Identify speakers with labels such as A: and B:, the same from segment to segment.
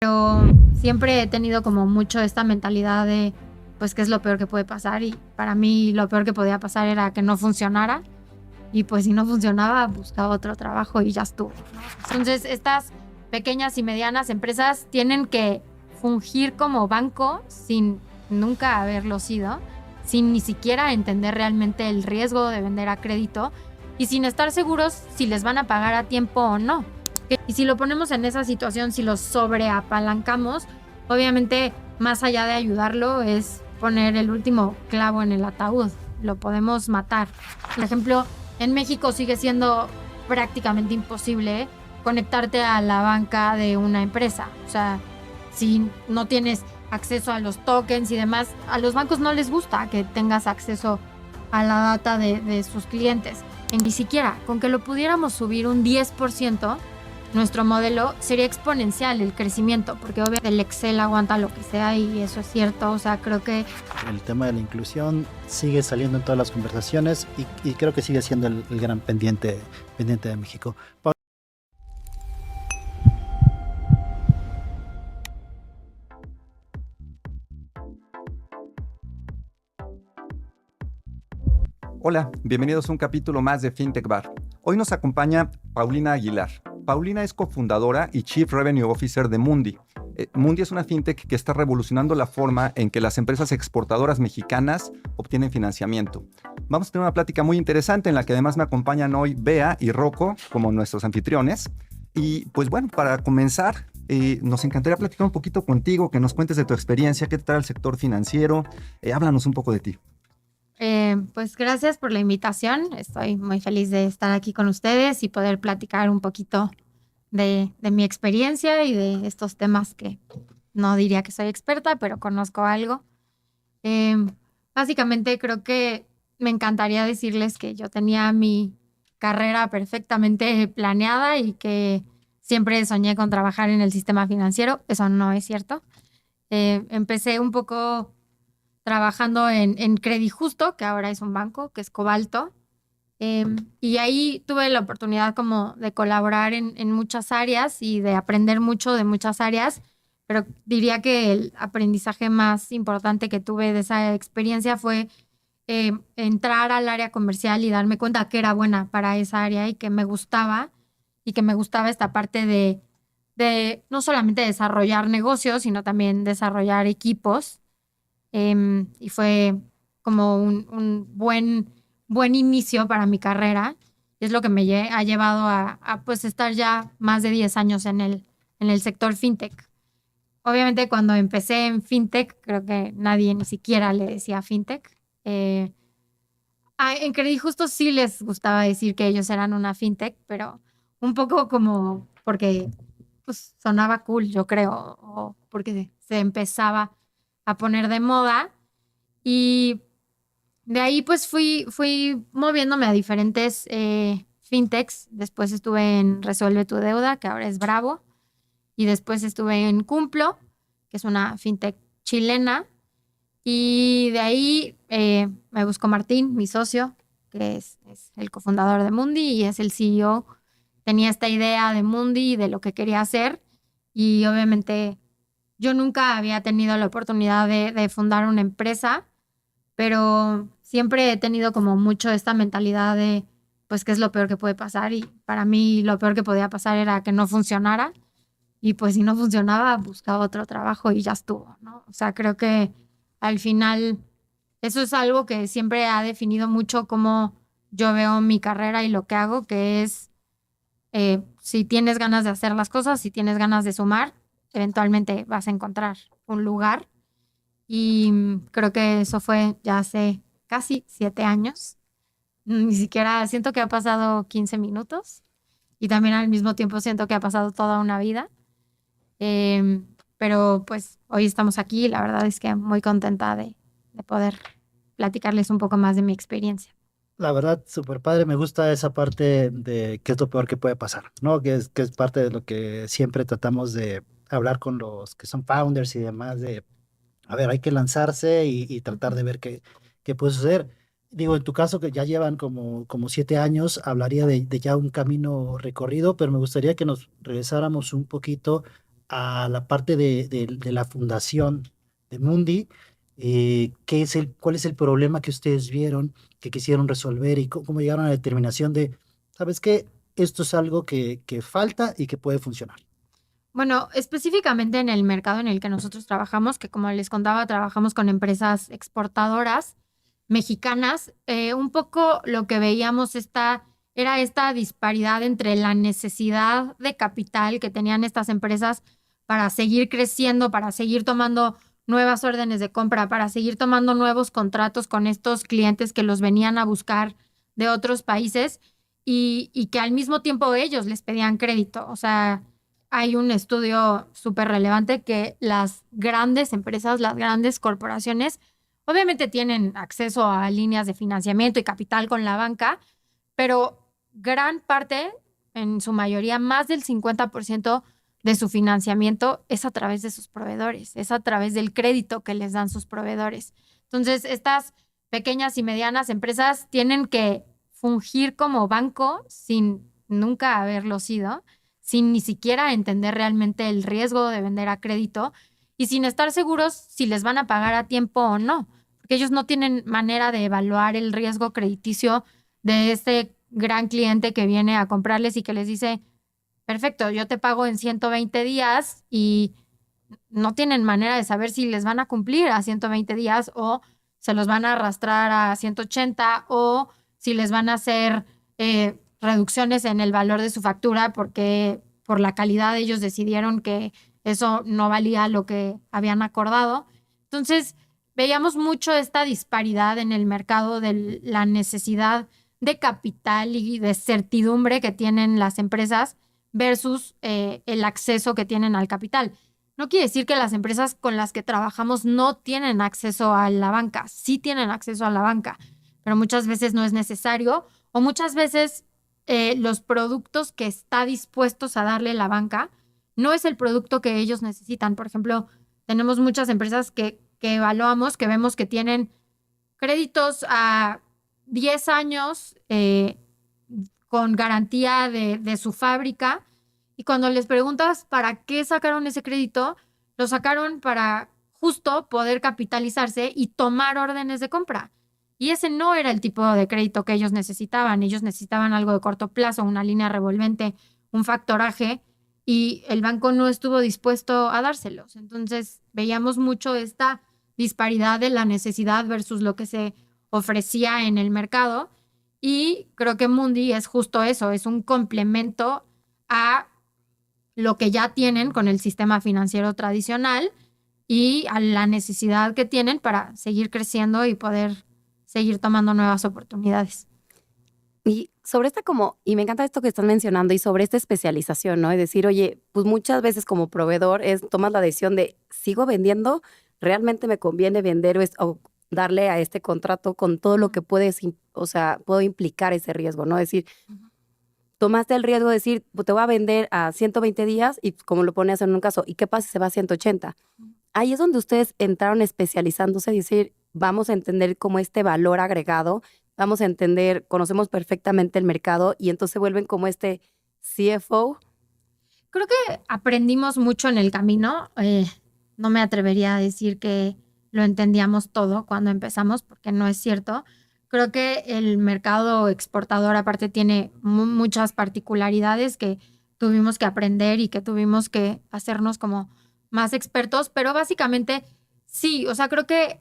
A: Pero siempre he tenido como mucho esta mentalidad de, pues, qué es lo peor que puede pasar, y para mí lo peor que podía pasar era que no funcionara, y pues si no funcionaba, buscaba otro trabajo y ya estuvo, ¿no? Entonces, estas pequeñas y medianas empresas tienen que fungir como banco sin nunca haberlo sido, sin ni siquiera entender realmente el riesgo de vender a crédito y sin estar seguros si les van a pagar a tiempo o no. Y si lo ponemos en esa situación, si lo sobreapalancamos, obviamente más allá de ayudarlo es poner el último clavo en el ataúd. Lo podemos matar. Por ejemplo, en México sigue siendo prácticamente imposible conectarte a la banca de una empresa. O sea, si no tienes acceso a los tokens y demás, a los bancos no les gusta que tengas acceso a la data de sus clientes. Ni siquiera, con que lo pudiéramos subir un 10%, nuestro modelo sería exponencial el crecimiento, porque obviamente el Excel aguanta lo que sea y eso es cierto. O sea, creo que
B: El tema de la inclusión sigue saliendo en todas las conversaciones y creo que sigue siendo el gran pendiente de México.
C: Hola, bienvenidos a un capítulo más de FinTech Bar. Hoy nos acompaña Paulina Aguilar. Paulina es cofundadora y Chief Revenue Officer de Mundi. Mundi es una fintech que está revolucionando la forma en que las empresas exportadoras mexicanas obtienen financiamiento. Vamos a tener una plática muy interesante en la que además me acompañan hoy Bea y Rocco como nuestros anfitriones. Y pues bueno, para comenzar, nos encantaría platicar un poquito contigo, que nos cuentes de tu experiencia, qué te trae el sector financiero. Háblanos un poco de ti.
A: Pues gracias por la invitación. Estoy muy feliz de estar aquí con ustedes y poder platicar un poquito de mi experiencia y de estos temas que no diría que soy experta, pero conozco algo. Eh, Básicamente creo que me encantaría decirles que yo tenía mi carrera perfectamente planeada y que siempre soñé con trabajar en el sistema financiero. Eso no es cierto. Empecé un poco trabajando en Credijusto, que ahora es un banco, que es Cobalto. Y ahí tuve la oportunidad como de colaborar en muchas áreas y de aprender mucho de muchas áreas, pero diría que el aprendizaje más importante que tuve de esa experiencia fue entrar al área comercial y darme cuenta que era buena para esa área y que me gustaba esta parte de no solamente desarrollar negocios, sino también desarrollar equipos. Y fue como un buen inicio para mi carrera. Es lo que me ha llevado pues estar ya más de 10 años en el sector fintech. Obviamente cuando empecé en fintech, creo que nadie ni siquiera le decía fintech. En Credijusto sí les gustaba decir que ellos eran una fintech, pero un poco como porque pues, sonaba cool, yo creo, o porque se empezaba a poner de moda. Y de ahí pues fui moviéndome a diferentes fintechs. Después estuve en Resuelve tu Deuda, que ahora es Bravo. Y después estuve en Cumplo, que es una fintech chilena. Y de ahí me buscó Martín, mi socio, que es el cofundador de Mundi y es el CEO. Tenía esta idea de Mundi y de lo que quería hacer. Y obviamente yo nunca había tenido la oportunidad de fundar una empresa, pero siempre he tenido como mucho esta mentalidad de, pues, qué es lo peor que puede pasar, y para mí lo peor que podía pasar era que no funcionara, y pues si no funcionaba, buscaba otro trabajo y ya estuvo, ¿no? O sea, creo que al final eso es algo que siempre ha definido mucho cómo yo veo mi carrera y lo que hago, que es, si tienes ganas de hacer las cosas, si tienes ganas de sumar, eventualmente vas a encontrar un lugar. Y creo que eso fue ya hace casi 7 años. Ni siquiera siento que ha pasado 15 minutos y también al mismo tiempo siento que ha pasado toda una vida. Pero pues hoy estamos aquí y la verdad es que muy contenta de poder platicarles un poco más de mi experiencia.
B: La verdad, súper padre, me gusta esa parte de qué es lo peor que puede pasar, ¿no? Que es parte de lo que siempre tratamos de hablar con los que son founders y demás, de, a ver, hay que lanzarse y tratar de ver qué puede suceder. Digo, en tu caso, que ya llevan como 7 años, hablaría de ya un camino recorrido, pero me gustaría que nos regresáramos un poquito a la parte de la fundación de Mundi, ¿cuál es el problema que ustedes vieron, que quisieron resolver y cómo llegaron a la determinación de, ¿sabes qué? Esto es algo que falta y que puede funcionar.
A: Bueno, específicamente en el mercado en el que nosotros trabajamos, que como les contaba, trabajamos con empresas exportadoras mexicanas, un poco lo que veíamos era esta disparidad entre la necesidad de capital que tenían estas empresas para seguir creciendo, para seguir tomando nuevas órdenes de compra, para seguir tomando nuevos contratos con estos clientes que los venían a buscar de otros países y que al mismo tiempo ellos les pedían crédito. O sea, hay un estudio súper relevante que las grandes empresas, las grandes corporaciones, obviamente tienen acceso a líneas de financiamiento y capital con la banca, pero gran parte, en su mayoría, más del 50% de su financiamiento es a través de sus proveedores, es a través del crédito que les dan sus proveedores. Entonces, estas pequeñas y medianas empresas tienen que fungir como banco sin nunca haberlo sido, sin ni siquiera entender realmente el riesgo de vender a crédito y sin estar seguros si les van a pagar a tiempo o no, porque ellos no tienen manera de evaluar el riesgo crediticio de este gran cliente que viene a comprarles y que les dice, perfecto, yo te pago en 120 días y no tienen manera de saber si les van a cumplir a 120 días o se los van a arrastrar a 180 o si les van a hacer reducciones en el valor de su factura porque por la calidad ellos decidieron que eso no valía lo que habían acordado. Entonces, veíamos mucho esta disparidad en el mercado de la necesidad de capital y de certidumbre que tienen las empresas versus el acceso que tienen al capital. No quiere decir que las empresas con las que trabajamos no tienen acceso a la banca, sí tienen acceso a la banca, pero muchas veces no es necesario o muchas veces los productos que está dispuestos a darle la banca no es el producto que ellos necesitan. Por ejemplo, tenemos muchas empresas que evaluamos, que vemos que tienen créditos a 10 años con garantía de su fábrica y cuando les preguntas para qué sacaron ese crédito, lo sacaron para justo poder capitalizarse y tomar órdenes de compra. Y ese no era el tipo de crédito que ellos necesitaban. Ellos necesitaban algo de corto plazo, una línea revolvente, un factoraje, y el banco no estuvo dispuesto a dárselos. Entonces, veíamos mucho esta disparidad de la necesidad versus lo que se ofrecía en el mercado. Y creo que Mundi es justo eso, es un complemento a lo que ya tienen con el sistema financiero tradicional y a la necesidad que tienen para seguir creciendo y poder seguir tomando nuevas oportunidades.
D: Y sobre y me encanta esto que están mencionando y sobre esta especialización, ¿no? Es decir, oye, pues muchas veces como proveedor tomas la decisión de, ¿sigo vendiendo? ¿Realmente me conviene vender o darle a este contrato con todo lo que puedo implicar ese riesgo, ¿no? Es decir, tomaste el riesgo de decir, pues te voy a vender a 120 días y como lo pones en un caso, ¿y qué pasa si se va a 180? Ahí es donde ustedes entraron especializándose y decir, vamos a entender como este valor agregado, vamos a entender, conocemos perfectamente el mercado y entonces vuelven como este CFO.
A: Creo que aprendimos mucho en el camino. No me atrevería a decir que lo entendíamos todo cuando empezamos, porque no es cierto. Creo que el mercado exportador aparte tiene muchas particularidades que tuvimos que aprender y que tuvimos que hacernos como más expertos, pero básicamente sí, o sea, creo que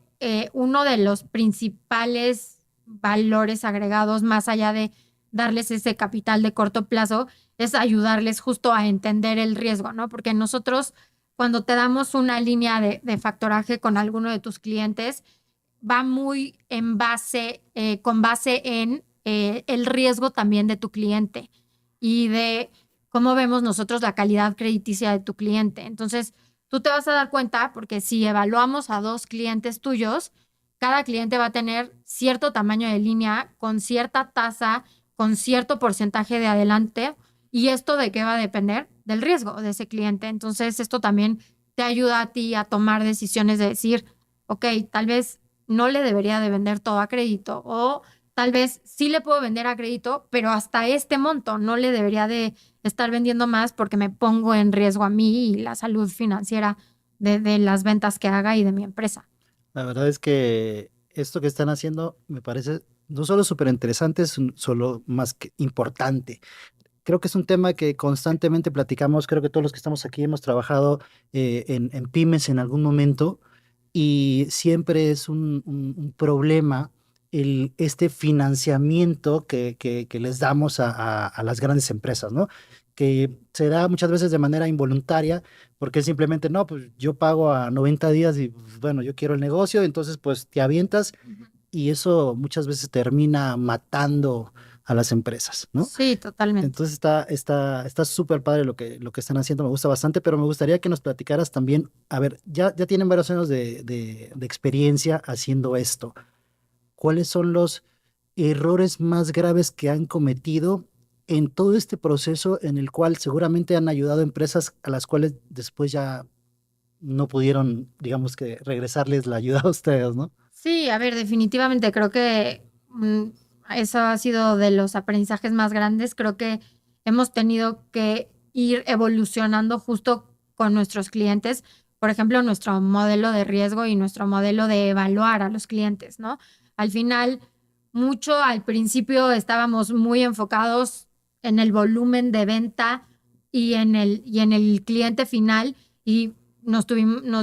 A: uno de los principales valores agregados, más allá de darles ese capital de corto plazo, es ayudarles justo a entender el riesgo, ¿no? Porque nosotros, cuando te damos una línea de factoraje con alguno de tus clientes, va muy con base en el riesgo también de tu cliente y de cómo vemos nosotros la calidad crediticia de tu cliente. Entonces, tú te vas a dar cuenta, porque si evaluamos a 2 clientes tuyos, cada cliente va a tener cierto tamaño de línea, con cierta tasa, con cierto porcentaje de adelante. ¿Y esto de qué va a depender? Del riesgo de ese cliente. Entonces, esto también te ayuda a ti a tomar decisiones de decir, ok, tal vez no le debería de vender todo a crédito o tal vez sí le puedo vender a crédito, pero hasta este monto no le debería de estar vendiendo más porque me pongo en riesgo a mí y la salud financiera de las ventas que haga y de mi empresa.
B: La verdad es que esto que están haciendo me parece no solo súper interesante, es solo más que importante. Creo que es un tema que constantemente platicamos, creo que todos los que estamos aquí hemos trabajado en pymes en algún momento y siempre es un problema este financiamiento que les damos a las grandes empresas, ¿no? Que se da muchas veces de manera involuntaria porque simplemente, no, pues yo pago a 90 días y pues, bueno, yo quiero el negocio, entonces pues te avientas y eso muchas veces termina matando a las empresas, ¿no?
A: Sí, totalmente.
B: Entonces está súper padre lo que están haciendo, me gusta bastante, pero me gustaría que nos platicaras también, a ver, ya tienen varios años de experiencia haciendo esto. ¿Cuáles son los errores más graves que han cometido en todo este proceso en el cual seguramente han ayudado a empresas a las cuales después ya no pudieron, digamos que, regresarles la ayuda a ustedes, ¿no?
A: Sí, a ver, definitivamente creo que eso ha sido de los aprendizajes más grandes. Creo que hemos tenido que ir evolucionando justo con nuestros clientes. Por ejemplo, nuestro modelo de riesgo y nuestro modelo de evaluar a los clientes, ¿no? Al final, mucho al principio estábamos muy enfocados en el volumen de venta y en el cliente final y nos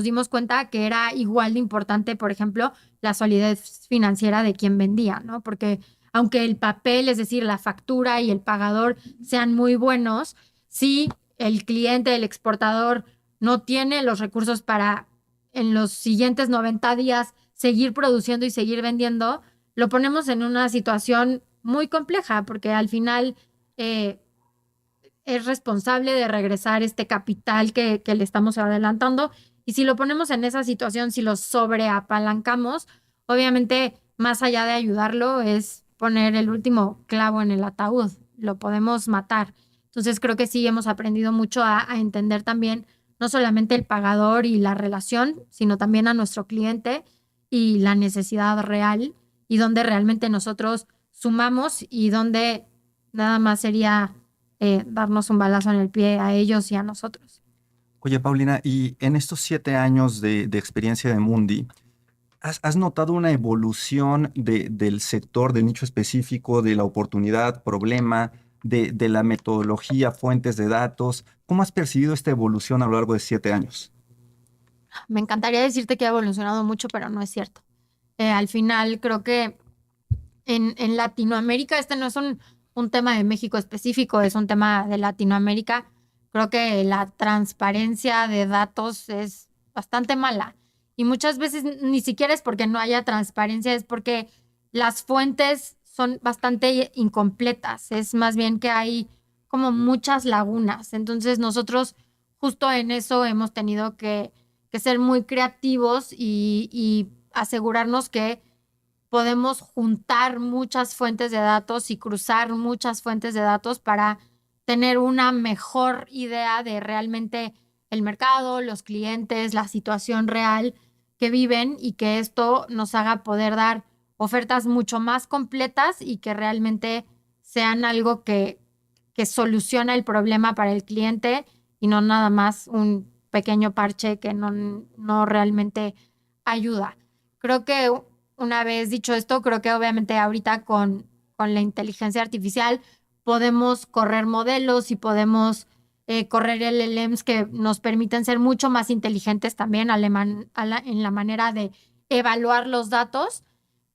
A: dimos cuenta que era igual de importante, por ejemplo, la solidez financiera de quien vendía, ¿no? Porque aunque el papel, es decir, la factura y el pagador sean muy buenos, si el cliente, el exportador, no tiene los recursos para en los siguientes 90 días seguir produciendo y seguir vendiendo, lo ponemos en una situación muy compleja, porque al final es responsable de regresar este capital que le estamos adelantando. Y si lo ponemos en esa situación, si lo sobreapalancamos, obviamente, más allá de ayudarlo, es poner el último clavo en el ataúd. Lo podemos matar. Entonces, creo que sí hemos aprendido mucho a entender también no solamente el pagador y la relación, sino también a nuestro cliente y la necesidad real y donde realmente nosotros sumamos y donde nada más sería darnos un balazo en el pie a ellos y a nosotros.
C: Oye, Paulina, y en estos 7 años de experiencia de Mundi, ¿has notado una evolución del sector, del nicho específico, de la oportunidad, problema, de la metodología, fuentes de datos? ¿Cómo has percibido esta evolución a lo largo de 7 años?
A: Me encantaría decirte que ha evolucionado mucho, pero no es cierto. Al final, creo que en Latinoamérica, este no es un tema de México específico, es un tema de Latinoamérica. Creo que la transparencia de datos es bastante mala. Y muchas veces ni siquiera es porque no haya transparencia, es porque las fuentes son bastante incompletas. Es más bien que hay como muchas lagunas. Entonces nosotros justo en eso hemos tenido que ser muy creativos y asegurarnos que podemos juntar muchas fuentes de datos y cruzar muchas fuentes de datos para tener una mejor idea de realmente el mercado, los clientes, la situación real que viven y que esto nos haga poder dar ofertas mucho más completas y que realmente sean algo que soluciona el problema para el cliente y no nada más un pequeño parche que no realmente ayuda. Creo que una vez dicho esto, creo que obviamente ahorita con la inteligencia artificial podemos correr modelos y podemos correr LLMs que nos permiten ser mucho más inteligentes también en la manera de evaluar los datos,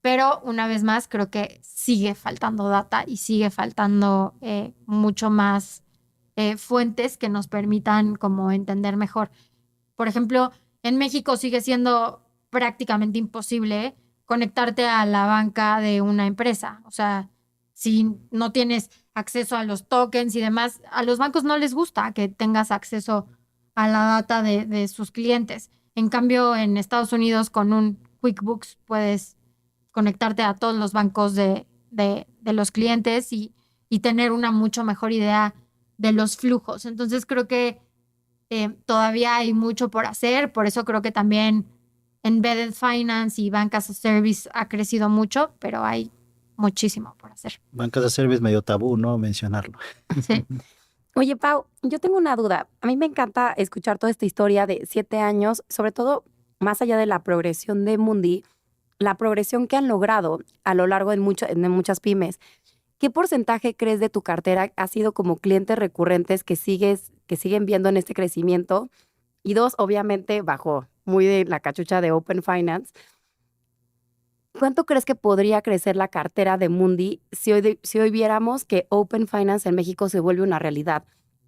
A: pero una vez más creo que sigue faltando data y sigue faltando mucho más fuentes que nos permitan como entender mejor. Por ejemplo, en México sigue siendo prácticamente imposible conectarte a la banca de una empresa. O sea, si no tienes acceso a los tokens y demás, a los bancos no les gusta que tengas acceso a la data de sus clientes. En cambio, en Estados Unidos con un QuickBooks puedes conectarte a todos los bancos de los clientes y tener una mucho mejor idea de los flujos. Entonces creo que todavía hay mucho por hacer, por eso creo que también Embedded Finance y Bank as a Service ha crecido mucho, pero hay muchísimo por hacer.
B: Bancas de service medio tabú, ¿no? Mencionarlo.
A: Sí.
D: Oye, Pau, yo tengo una duda. A mí me encanta escuchar toda esta historia de 7 años, sobre todo más allá de la progresión de Mundi, la progresión que han logrado a lo largo de muchas pymes. ¿Qué porcentaje crees de tu cartera ha sido como clientes recurrentes que siguen viendo en este crecimiento? Y dos, obviamente, bajo muy de la cachucha de Open Finance, ¿cuánto crees que podría crecer la cartera de Mundi si hoy viéramos que Open Finance en México se vuelve una realidad,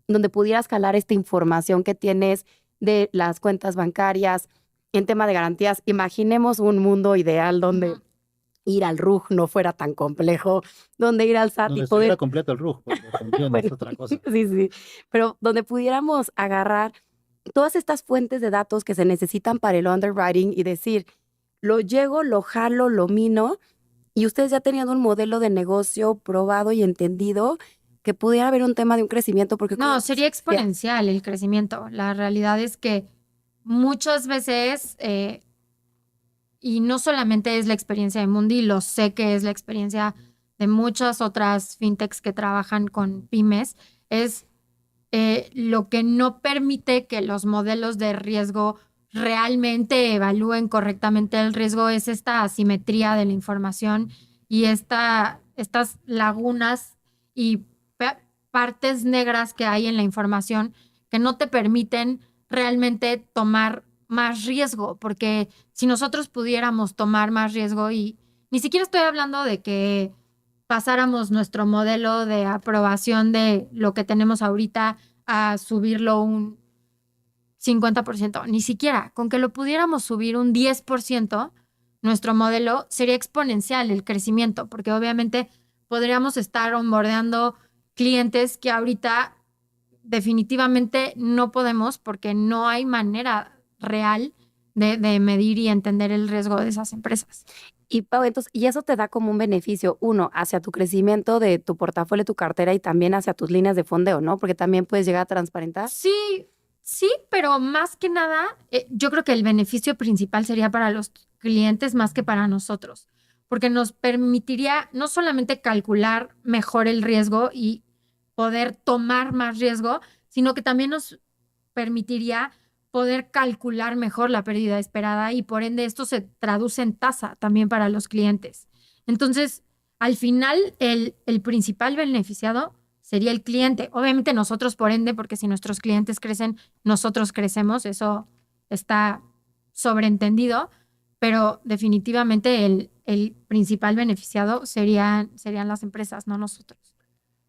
D: donde pudieras jalar esta información que tienes de las cuentas bancarias en tema de garantías? Imaginemos un mundo ideal donde
A: Ujú.
D: ir al RUG no fuera tan complejo, donde ir al SAT
B: Donde
D: y
B: estuviera
D: poder...
B: completo el RUG, porque también es
D: Bueno,
B: otra cosa.
D: sí, sí, pero donde pudiéramos agarrar todas estas fuentes de datos que se necesitan para el underwriting y decir, lo llego, lo jalo, lo mino, y ustedes ya teniendo un modelo de negocio probado y entendido, que pudiera haber un tema de un crecimiento, porque
A: No, sería
D: ya,
A: exponencial el crecimiento. La realidad es que muchas veces, y no solamente es la experiencia de Mundi, lo sé que es la experiencia de muchas otras fintechs que trabajan con pymes, es lo que no permite que los modelos de riesgo realmente evalúen correctamente el riesgo es esta asimetría de la información y estas lagunas y partes negras que hay en la información que no te permiten realmente tomar más riesgo, porque si nosotros pudiéramos tomar más riesgo, y ni siquiera estoy hablando de que pasáramos nuestro modelo de aprobación de lo que tenemos ahorita a subirlo un 50%, ni siquiera, con que lo pudiéramos subir un 10%, nuestro modelo sería exponencial el crecimiento, porque obviamente podríamos estar onboardeando clientes que ahorita definitivamente no podemos porque no hay manera real de medir y entender el riesgo de esas empresas.
D: y Pau, entonces, y eso te da como un beneficio, uno, hacia tu crecimiento de tu portafolio, tu cartera y también hacia tus líneas de fondeo, ¿no? Porque también puedes llegar a transparentar.
A: Sí, sí, pero más que nada, yo creo que el beneficio principal sería para los clientes más que para nosotros, porque nos permitiría no solamente calcular mejor el riesgo y poder tomar más riesgo, sino que también nos permitiría poder calcular mejor la pérdida esperada y por ende esto se traduce en tasa también para los clientes. Entonces, al final, el principal beneficiado sería el cliente. Obviamente nosotros por ende, porque si nuestros clientes crecen, nosotros crecemos, eso está sobreentendido, pero definitivamente el principal beneficiado serían las empresas, no nosotros.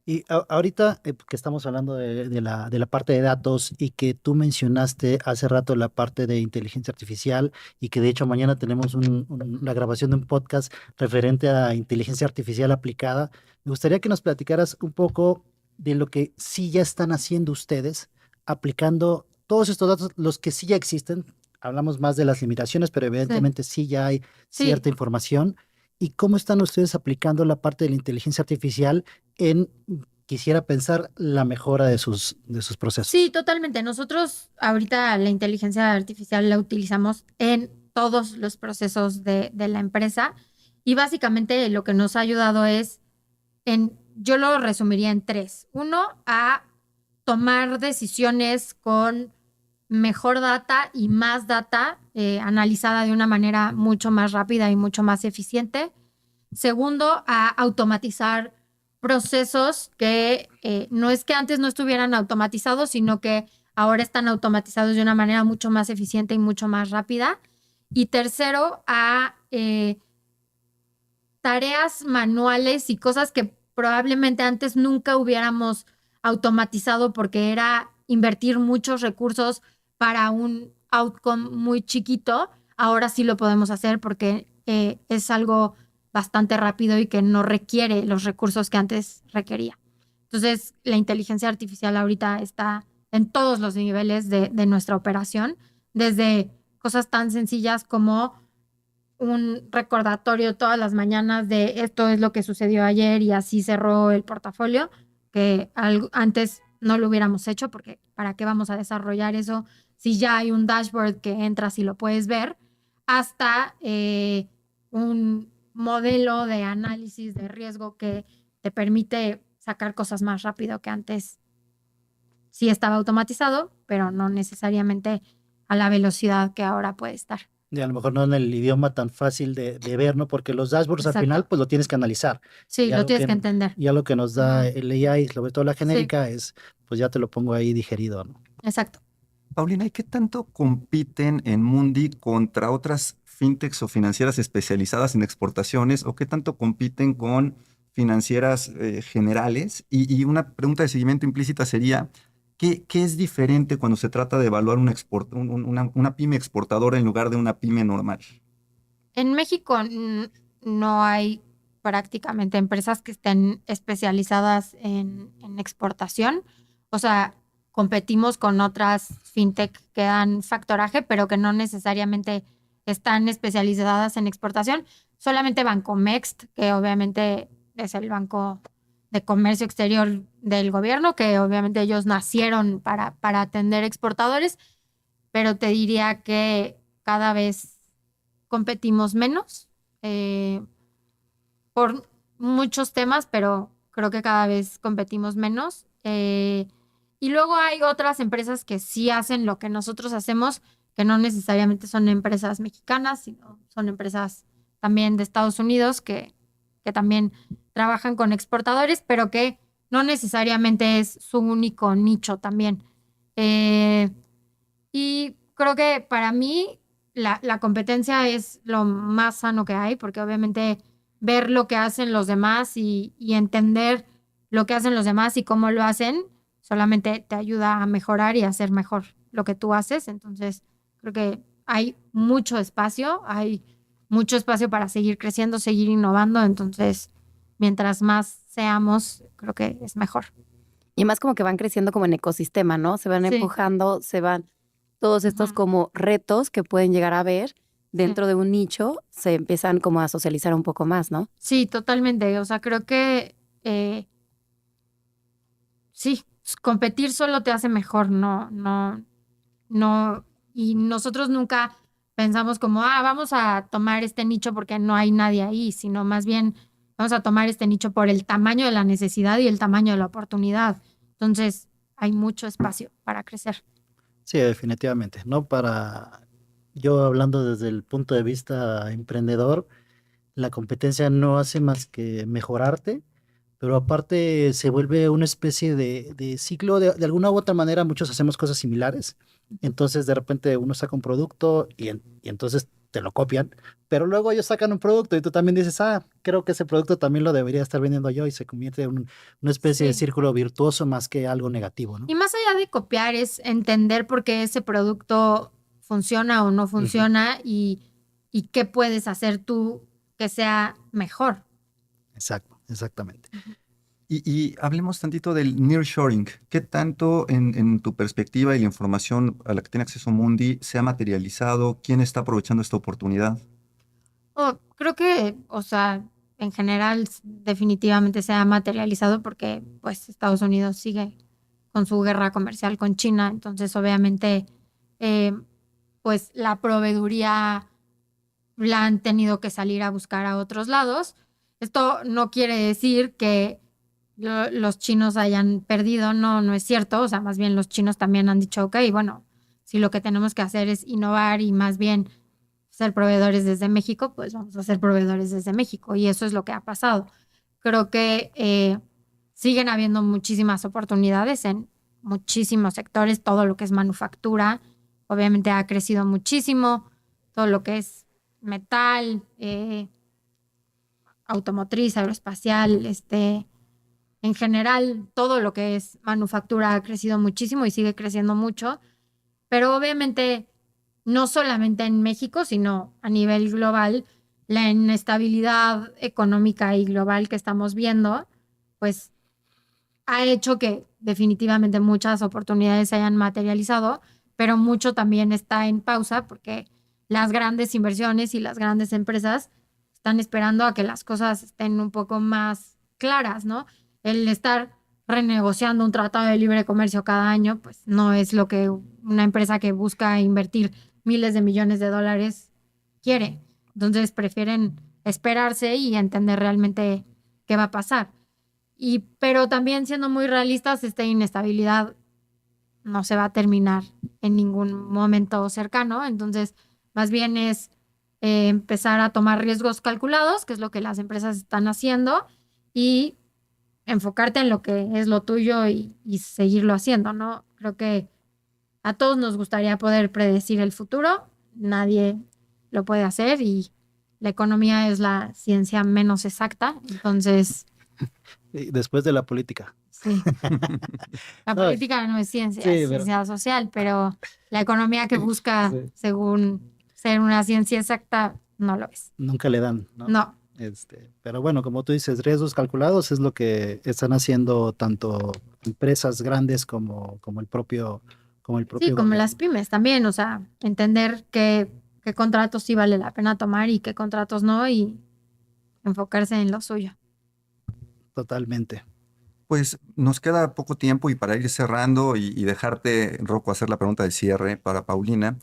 B: Y ahorita que estamos hablando de la parte de datos y que tú mencionaste hace rato la parte de inteligencia artificial y que de hecho mañana tenemos la grabación de un podcast referente a inteligencia artificial aplicada, me gustaría que nos platicaras un poco de lo que sí ya están haciendo ustedes aplicando todos estos datos, los que sí ya existen. Hablamos más de las limitaciones, pero
A: Sí,
B: evidentemente sí ya hay
A: sí,
B: cierta información. ¿Y cómo están ustedes aplicando la parte de la inteligencia artificial en, quisiera pensar, la mejora de sus
A: sí,
B: procesos?
A: totalmente. Nosotros ahorita la inteligencia artificial la utilizamos en todos los procesos de la empresa y básicamente lo que nos ha ayudado es yo lo resumiría en tres. Uno, a tomar decisiones con mejor data y más data analizada de una manera mucho más rápida y mucho más eficiente. Segundo, a automatizar procesos que no es que antes no estuvieran automatizados, sino que ahora están automatizados de una manera mucho más eficiente y mucho más rápida. Y tercero, a tareas manuales y cosas que probablemente antes nunca hubiéramos automatizado porque era invertir muchos recursos para un outcome muy chiquito. Ahora sí lo podemos hacer porque es algo bastante rápido y que no requiere los recursos que antes requería. Entonces, la inteligencia artificial ahorita está en todos los niveles de nuestra operación, desde cosas tan sencillas como un recordatorio todas las mañanas de esto es lo que sucedió ayer y así cerró el portafolio, que antes no lo hubiéramos hecho porque ¿para qué vamos a desarrollar eso si ya hay un dashboard que entras y lo puedes ver? Hasta un modelo de análisis de riesgo que te permite sacar cosas más rápido que antes. Sí estaba automatizado, pero no necesariamente a la velocidad que ahora puede estar.
B: Y a lo mejor no en el idioma tan fácil de ver, ¿no? Porque los dashboards al
A: Exacto.
B: final pues lo tienes que analizar.
A: Sí,
B: Ya
A: lo
B: lo
A: tienes
B: que,
A: que entender.
B: ya lo que nos da
A: Ajá.
B: el AI, sobre todo la
A: Sí,
B: genérica, es pues ya te lo pongo ahí digerido, ¿no?
A: exacto.
C: Paulina, ¿y qué tanto compiten en Mundi contra otras fintechs o financieras especializadas en exportaciones o qué tanto compiten con financieras generales? Y una pregunta de seguimiento implícita sería, ¿qué es diferente cuando se trata de evaluar una pyme exportadora en lugar de una pyme normal?
A: En México no hay prácticamente empresas que estén especializadas en exportación. O sea, competimos con otras fintech que dan factoraje, pero que no necesariamente están especializadas en exportación. Solamente Bancomext, que obviamente es el banco de comercio exterior del gobierno, que obviamente ellos nacieron para atender exportadores, pero te diría que cada vez competimos menos por muchos temas, pero creo que cada vez competimos menos. Y luego hay otras empresas que sí hacen lo que nosotros hacemos, que no necesariamente son empresas mexicanas, sino son empresas también de Estados Unidos que también trabajan con exportadores, pero que no necesariamente es su único nicho también. Eh, y creo que para mí la competencia es lo más sano que hay, porque obviamente ver lo que hacen los demás y entender lo que hacen los demás y cómo lo hacen, solamente te ayuda a mejorar y a hacer mejor lo que tú haces. Entonces, creo que hay mucho espacio para seguir creciendo, seguir innovando. Entonces, mientras más seamos, creo que es mejor.
D: Y más como que van creciendo como en ecosistema, ¿no? Se van
A: Sí.
D: empujando, se van todos estos
A: Ujú.
D: como retos que pueden llegar a ver
A: Sí.
D: dentro de un nicho, se empiezan como a socializar un poco más, ¿no?
A: Sí, totalmente. O sea, creo que sí, competir solo te hace mejor, no. Y nosotros nunca pensamos como, vamos a tomar este nicho porque no hay nadie ahí, sino más bien vamos a tomar este nicho por el tamaño de la necesidad y el tamaño de la oportunidad. Entonces, hay mucho espacio para crecer.
B: Sí, definitivamente, ¿no? Yo hablando desde el punto de vista emprendedor, la competencia no hace más que mejorarte, pero aparte se vuelve una especie de ciclo, de alguna u otra manera muchos hacemos cosas similares, entonces de repente uno saca un producto y entonces te lo copian, pero luego ellos sacan un producto y tú también dices, creo que ese producto también lo debería estar vendiendo yo y se convierte en una especie de
A: Sí.
B: círculo virtuoso más que algo negativo, ¿no?
A: Y más allá de copiar es entender por qué ese producto funciona o no
B: Ujú.
A: funciona y qué puedes hacer tú que sea mejor.
B: Exacto, exactamente.
A: Ujú.
C: Y hablemos tantito del nearshoring. ¿Qué tanto en tu perspectiva y la información a la que tiene acceso Mundi se ha materializado? ¿Quién está aprovechando esta oportunidad?
A: Creo que, o sea, en general definitivamente se ha materializado porque pues Estados Unidos sigue con su guerra comercial con China, entonces obviamente eh, pues la proveeduría la han tenido que salir a buscar a otros lados. Esto no quiere decir que los chinos hayan perdido, no es cierto, o sea, más bien los chinos también han dicho, ok, bueno, si lo que tenemos que hacer es innovar y más bien ser proveedores desde México, pues vamos a ser proveedores desde México y eso es lo que ha pasado. Creo que siguen habiendo muchísimas oportunidades en muchísimos sectores, todo lo que es manufactura, obviamente ha crecido muchísimo, todo lo que es metal, automotriz, aeroespacial, en general, todo lo que es manufactura ha crecido muchísimo y sigue creciendo mucho, pero obviamente no solamente en México, sino a nivel global, la inestabilidad económica y global que estamos viendo, pues ha hecho que definitivamente muchas oportunidades se hayan materializado, pero mucho también está en pausa porque las grandes inversiones y las grandes empresas están esperando a que las cosas estén un poco más claras, ¿no? El estar renegociando un tratado de libre comercio cada año, pues no es lo que una empresa que busca invertir miles de millones de dólares quiere. Entonces prefieren esperarse y entender realmente qué va a pasar. Pero también siendo muy realistas, esta inestabilidad no se va a terminar en ningún momento cercano. Entonces, más bien es empezar a tomar riesgos calculados, que es lo que las empresas están haciendo, y enfocarte en lo que es lo tuyo y seguirlo haciendo, ¿no? Creo que a todos nos gustaría poder predecir el futuro, nadie lo puede hacer y la economía es la ciencia menos exacta, entonces,
B: Y después de la política.
A: sí, la
B: No,
A: política no es ciencia,
B: sí,
A: es
B: pero
A: ciencia social, pero la economía que busca,
B: sí,
A: según ser una ciencia exacta, no lo es.
B: nunca le dan, ¿no?
A: No,
B: Pero bueno, como tú dices, riesgos calculados es lo que están haciendo tanto empresas grandes como el
A: sí,
B: propio
A: como las
B: gobierno.
A: pymes también, o sea, entender qué contratos sí vale la pena tomar y qué contratos no, y enfocarse en lo suyo.
B: Totalmente.
C: Pues nos queda poco tiempo y para ir cerrando y dejarte, Rocco, hacer la pregunta de cierre para Paulina,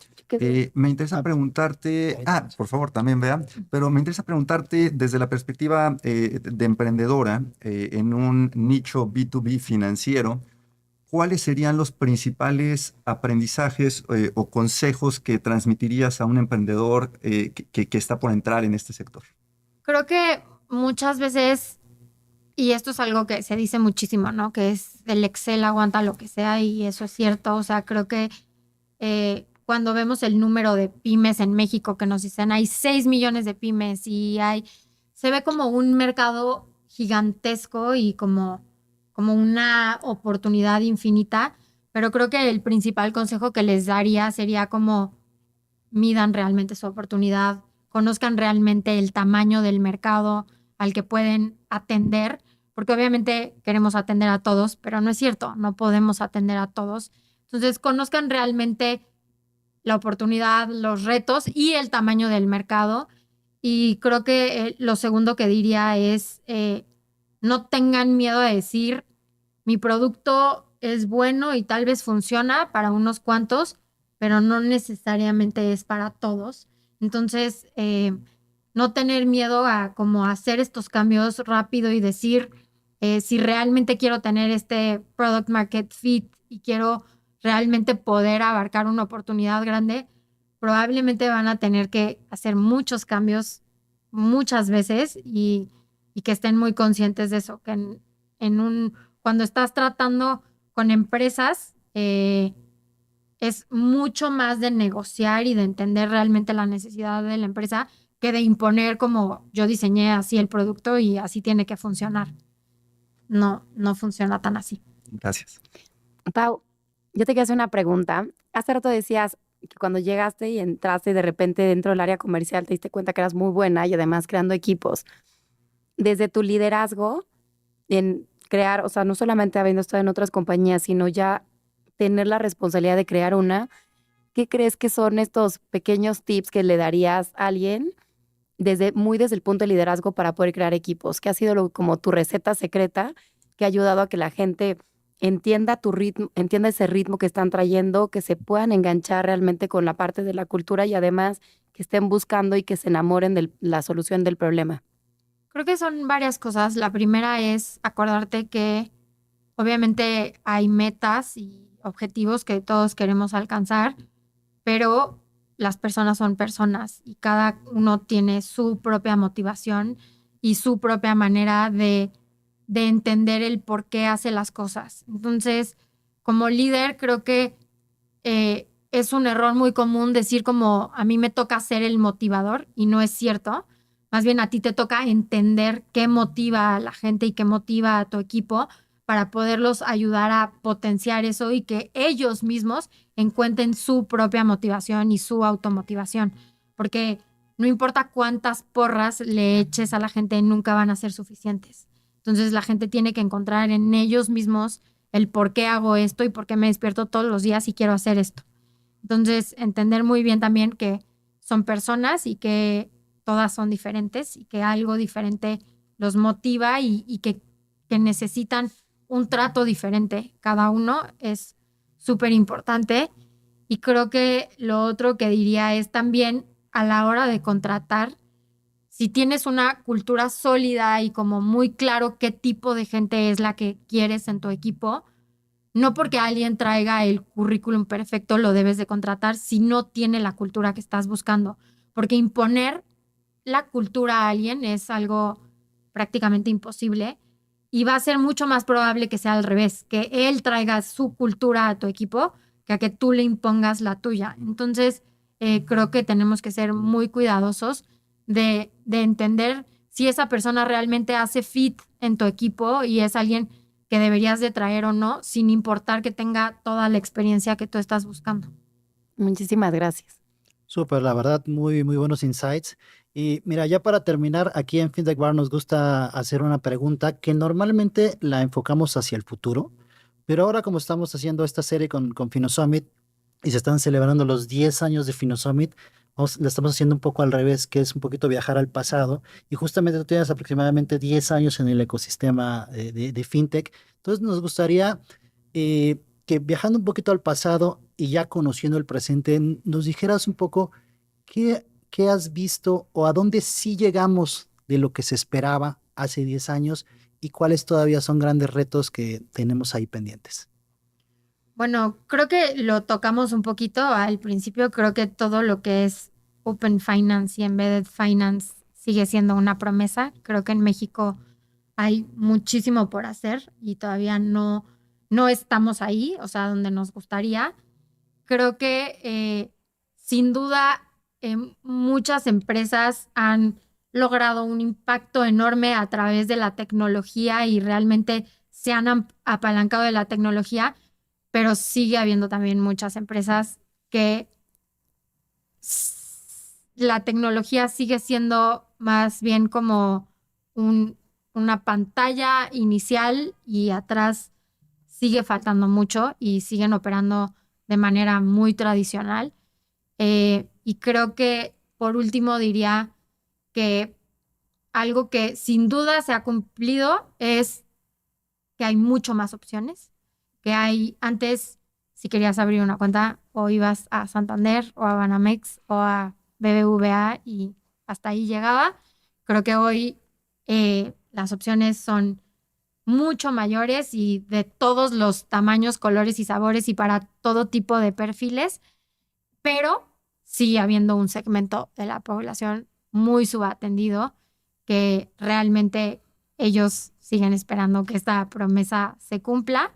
C: me interesa
B: Ah,
C: preguntarte,
B: ahí está.
C: por favor, también vea, pero me interesa preguntarte desde la perspectiva de emprendedora en un nicho B2B financiero, ¿cuáles serían los principales aprendizajes o consejos que transmitirías a un emprendedor que está por entrar en este sector?
A: Creo que muchas veces, y esto es algo que se dice muchísimo, ¿no? Que es el Excel aguanta lo que sea y eso es cierto. O sea, creo que cuando vemos el número de pymes en México que nos dicen hay 6 millones de pymes y se ve como un mercado gigantesco y como una oportunidad infinita, pero creo que el principal consejo que les daría sería como midan realmente su oportunidad, conozcan realmente el tamaño del mercado al que pueden atender, porque obviamente queremos atender a todos, pero no es cierto, no podemos atender a todos. Entonces, conozcan realmente la oportunidad, los retos y el tamaño del mercado. Y creo que lo segundo que diría es, no tengan miedo a decir, mi producto es bueno y tal vez funciona para unos cuantos, pero no necesariamente es para todos. Entonces, no tener miedo a como hacer estos cambios rápido y decir, si realmente quiero tener este product market fit y quiero realmente poder abarcar una oportunidad grande, probablemente van a tener que hacer muchos cambios muchas veces y que estén muy conscientes de eso, que cuando estás tratando con empresas, es mucho más de negociar y de entender realmente la necesidad de la empresa que de imponer como yo diseñé así el producto y así tiene que funcionar. No, no funciona tan así.
C: Gracias.
D: Pau, yo te quería hacer una pregunta. Hace rato decías que cuando llegaste y entraste de repente dentro del área comercial te diste cuenta que eras muy buena y además creando equipos. Desde tu liderazgo en crear, o sea, no solamente habiendo estado en otras compañías, sino ya tener la responsabilidad de crear una, ¿qué crees que son estos pequeños tips que le darías a alguien desde el punto de liderazgo para poder crear equipos? ¿Qué ha sido como tu receta secreta que ha ayudado a que la gente entienda tu ritmo, entienda ese ritmo que están trayendo, que se puedan enganchar realmente con la parte de la cultura y además que estén buscando y que se enamoren de la solución del problema?
A: Creo que son varias cosas. La primera es acordarte que obviamente hay metas y objetivos que todos queremos alcanzar, pero las personas son personas y cada uno tiene su propia motivación y su propia manera de entender el por qué hace las cosas. Entonces, como líder, creo que es un error muy común decir como a mí me toca ser el motivador y no es cierto. Más bien a ti te toca entender qué motiva a la gente y qué motiva a tu equipo para poderlos ayudar a potenciar eso y que ellos mismos encuentren su propia motivación y su automotivación. Porque no importa cuántas porras le eches a la gente, nunca van a ser suficientes. Entonces la gente tiene que encontrar en ellos mismos el por qué hago esto y por qué me despierto todos los días y quiero hacer esto. Entonces, entender muy bien también que son personas y que todas son diferentes y que algo diferente los motiva y que necesitan un trato diferente. Cada uno es súper importante. Y creo que lo otro que diría es también a la hora de contratar, si tienes una cultura sólida y como muy claro qué tipo de gente es la que quieres en tu equipo, no porque alguien traiga el currículum perfecto lo debes de contratar si no tiene la cultura que estás buscando. Porque imponer la cultura a alguien es algo prácticamente imposible y va a ser mucho más probable que sea al revés, que él traiga su cultura a tu equipo que a que tú le impongas la tuya. Entonces, creo que tenemos que ser muy cuidadosos de entender si esa persona realmente hace fit en tu equipo y es alguien que deberías de traer o no, sin importar que tenga toda la experiencia que tú estás buscando.
D: Muchísimas gracias.
B: Súper, la verdad, muy, muy buenos insights. Y mira, ya para terminar, aquí en FinTech Bar nos gusta hacer una pregunta que normalmente la enfocamos hacia el futuro, pero ahora como estamos haciendo esta serie con FinoSummit y se están celebrando los 10 años de FinoSummit, la estamos haciendo un poco al revés, que es un poquito viajar al pasado. Y justamente tú tienes aproximadamente 10 años en el ecosistema de FinTech. Entonces nos gustaría que viajando un poquito al pasado y ya conociendo el presente, nos dijeras un poco qué has visto o a dónde sí llegamos de lo que se esperaba hace 10 años y cuáles todavía son grandes retos que tenemos ahí pendientes.
A: Bueno, creo que lo tocamos un poquito al principio. Creo que todo lo que es Open Finance y Embedded Finance sigue siendo una promesa. Creo que en México hay muchísimo por hacer y todavía no estamos ahí, o sea, donde nos gustaría. Creo que sin duda muchas empresas han logrado un impacto enorme a través de la tecnología y realmente se han apalancado de la tecnología, pero sigue habiendo también muchas empresas que la tecnología sigue siendo más bien como una pantalla inicial y atrás sigue faltando mucho y siguen operando de manera muy tradicional. Y creo que por último diría que algo que sin duda se ha cumplido es que hay mucho más opciones, que hay antes, si querías abrir una cuenta, o ibas a Santander o a Banamex o a BBVA y hasta ahí llegaba. Creo que hoy las opciones son mucho mayores y de todos los tamaños, colores y sabores y para todo tipo de perfiles, pero sigue habiendo un segmento de la población muy subatendido que realmente ellos siguen esperando que esta promesa se cumpla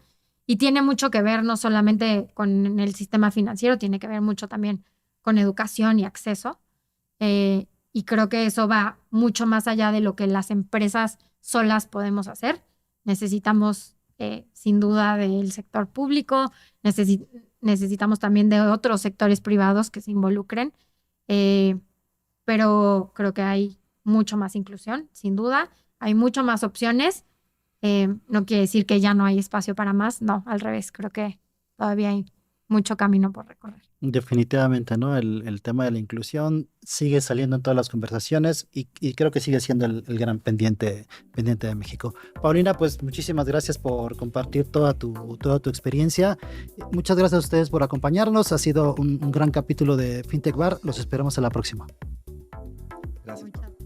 A: y tiene mucho que ver no solamente con el sistema financiero, tiene que ver mucho también con educación y acceso. Y creo que eso va mucho más allá de lo que las empresas solas podemos hacer. Necesitamos, sin duda, del sector público, necesitamos también de otros sectores privados que se involucren, pero creo que hay mucho más inclusión, sin duda, hay mucho más opciones. No quiere decir que ya no hay espacio para más, no, al revés, creo que todavía hay mucho camino por recorrer.
B: Definitivamente, ¿no? El tema de la inclusión sigue saliendo en todas las conversaciones y creo que sigue siendo el gran pendiente de México. Paulina, pues muchísimas gracias por compartir toda tu experiencia. Muchas gracias a ustedes por acompañarnos. Ha sido un gran capítulo de FinTech Bar. Los esperamos a la próxima.
C: Gracias.
A: Muchas